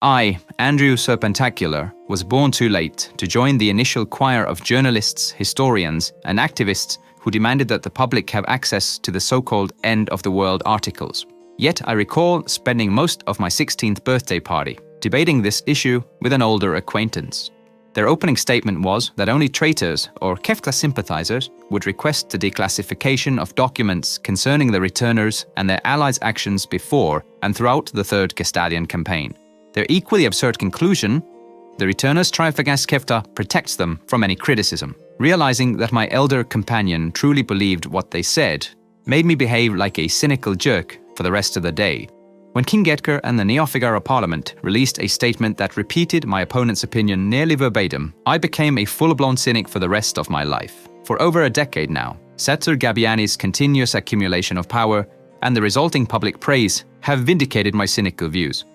I, Andrew Serpentacular, was born too late to join the initial choir of journalists, historians, and activists who demanded that the public have access to the so-called end-of-the-world articles. Yet I recall spending most of my 16th birthday party debating this issue with an older acquaintance. Their opening statement was that only traitors or Kefka sympathizers would request the declassification of documents concerning the returners and their allies' actions before and throughout the Third Gestadian campaign. Their equally absurd conclusion, the returners' triumph against Kefta protects them from any criticism. Realizing that my elder companion truly believed what they said, made me behave like a cynical jerk for the rest of the day. When King Edgar and the Neo-Figaro Parliament released a statement that repeated my opponent's opinion nearly verbatim, I became a full-blown cynic for the rest of my life. For over a decade now, Setzer Gabbiani's continuous accumulation of power and the resulting public praise have vindicated my cynical views.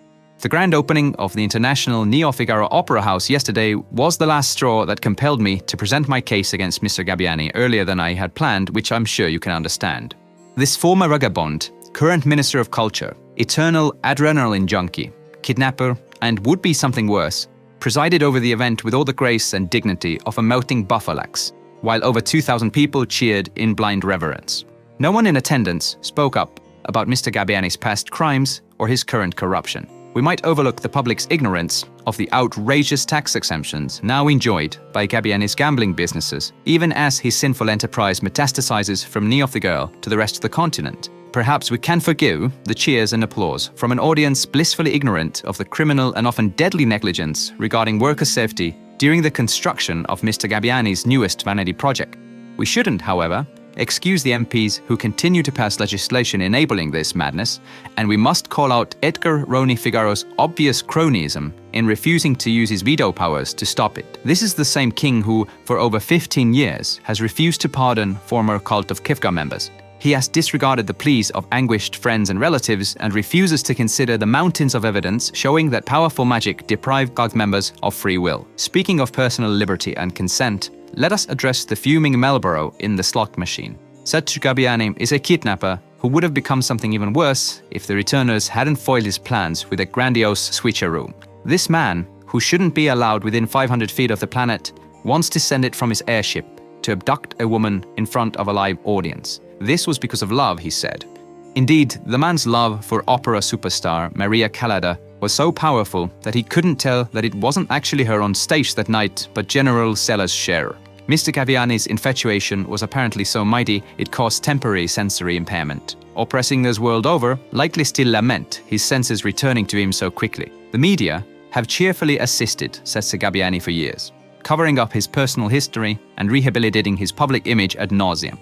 The grand opening of the international Neo-Figaro Opera House yesterday was the last straw that compelled me to present my case against Mr. Gabbiani earlier than I had planned, which I'm sure you can understand. This former vagabond, current Minister of Culture, eternal adrenaline junkie, kidnapper, and would-be something worse, presided over the event with all the grace and dignity of a melting buffalax, while over 2,000 people cheered in blind reverence. No one in attendance spoke up about Mr. Gabbiani's past crimes or his current corruption. We might overlook the public's ignorance of the outrageous tax exemptions now enjoyed by Gabbiani's gambling businesses, even as his sinful enterprise metastasizes from Neo-Figaro to the rest of the continent. Perhaps we can forgive the cheers and applause from an audience blissfully ignorant of the criminal and often deadly negligence regarding worker safety during the construction of Mr. Gabbiani's newest vanity project. We shouldn't, however, excuse the MPs who continue to pass legislation enabling this madness, and we must call out Edgar Roni Figaro's obvious cronyism in refusing to use his veto powers to stop it. This is the same king who, for over 15 years, has refused to pardon former Cult of Kefka members. He has disregarded the pleas of anguished friends and relatives and refuses to consider the mountains of evidence showing that powerful magic deprived cult members of free will. Speaking of personal liberty and consent, let us address the fuming Marlboro in the slot machine. Setzer Gabbiani is a kidnapper who would have become something even worse if the returners hadn't foiled his plans with a grandiose switcheroo. This man, who shouldn't be allowed within 500 feet of the planet, once descended from his airship to abduct a woman in front of a live audience. This was because of love, he said. Indeed, the man's love for opera superstar Maria Calada was so powerful that he couldn't tell that it wasn't actually her on stage that night, but General Sellers' share. Mr. Gabbiani's infatuation was apparently so mighty it caused temporary sensory impairment. Opera-singers world over likely still lament his senses returning to him so quickly. The media have cheerfully assisted Setzer Gabbiani for years, covering up his personal history and rehabilitating his public image ad nauseum.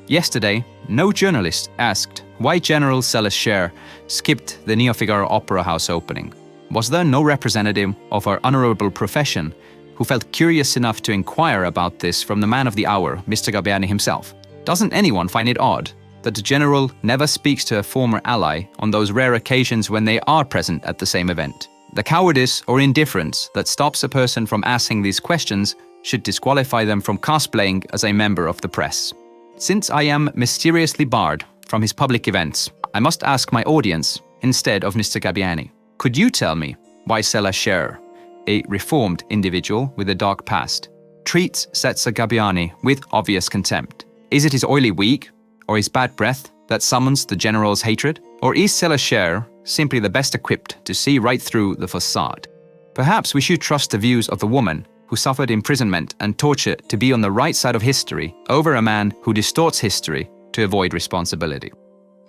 Yesterday, no journalist asked why General Sellers' share skipped the Neo-Figaro Opera House opening. Was there no representative of our honorable profession who felt curious enough to inquire about this from the man of the hour, Mr. Gabbiani himself? Doesn't anyone find it odd that the general never speaks to a former ally on those rare occasions when they are present at the same event? The cowardice or indifference that stops a person from asking these questions should disqualify them from cosplaying as a member of the press. Since I am mysteriously barred from his public events, I must ask my audience instead of Mr. Gabbiani. Could you tell me why Sellers' share, a reformed individual with a dark past, treats Setzer Gabbiani with obvious contempt? Is it his oily wig or his bad breath that summons the general's hatred? Or is Sellers' share simply the best equipped to see right through the facade? Perhaps we should trust the views of the woman who suffered imprisonment and torture to be on the right side of history over a man who distorts history to avoid responsibility.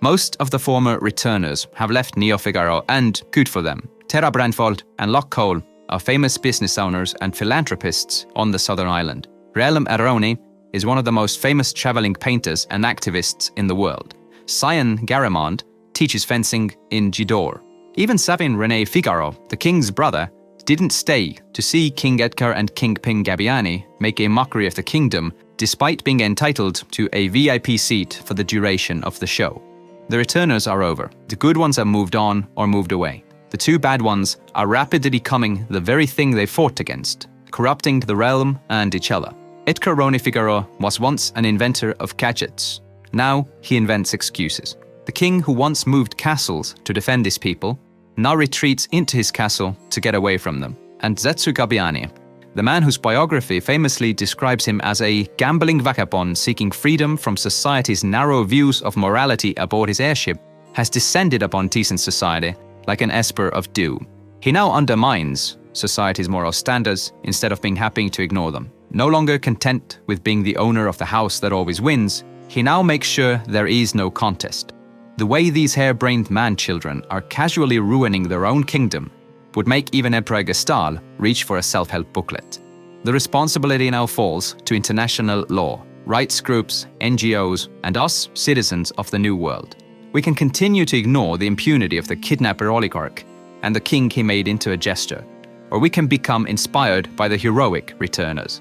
Most of the former returners have left Neo-Figaro, and good for them. Terra Brandvold and Loch Cole are famous business owners and philanthropists on the southern island. Roni is one of the most famous traveling painters and activists in the world. Cyan Garamond teaches fencing in Gidor. Even Savin René Figaro, the king's brother, didn't stay to see King Edgar and Kingpin Gabbiani make a mockery of the kingdom despite being entitled to a VIP seat for the duration of the show. The returners are over. The good ones have moved on or moved away. The two bad ones are rapidly becoming the very thing they fought against, corrupting the realm and each other. Edgar Roni Figaro was once an inventor of gadgets. Now he invents excuses. The king who once moved castles to defend his people now retreats into his castle to get away from them. And Gabbiani, the man whose biography famously describes him as a gambling vagabond seeking freedom from society's narrow views of morality aboard his airship, has descended upon decent society like an esper of dew. He now undermines society's moral standards instead of being happy to ignore them. No longer content with being the owner of the house that always wins, he now makes sure there is no contest. The way these harebrained man-children are casually ruining their own kingdom would make even Emperor Gestal reach for a self-help booklet. The responsibility now falls to international law, rights groups, NGOs, and us, citizens of the New World. We can continue to ignore the impunity of the kidnapper oligarch and the king he made into a gesture, or we can become inspired by the heroic returners.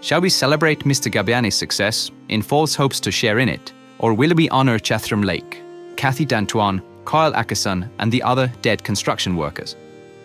Shall we celebrate Mr. Gabbiani's success in false hopes to share in it, or will we honor Chatham Lake, Cathy D'Antoine, Kyle Ackerson, and the other dead construction workers?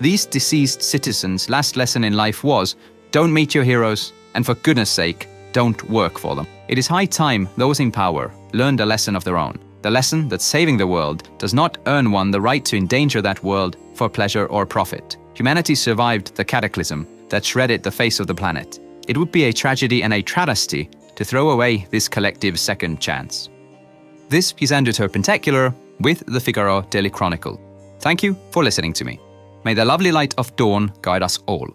These deceased citizens' last lesson in life was, don't meet your heroes, and for goodness sake, don't work for them. It is high time those in power learned a lesson of their own. The lesson that saving the world does not earn one the right to endanger that world for pleasure or profit. Humanity survived the cataclysm that shredded the face of the planet. It would be a tragedy and a travesty to throw away this collective second chance. This is Andrew Serpentacular with the Figaro Daily Chronicle. Thank you for listening to me. May the lovely light of dawn guide us all.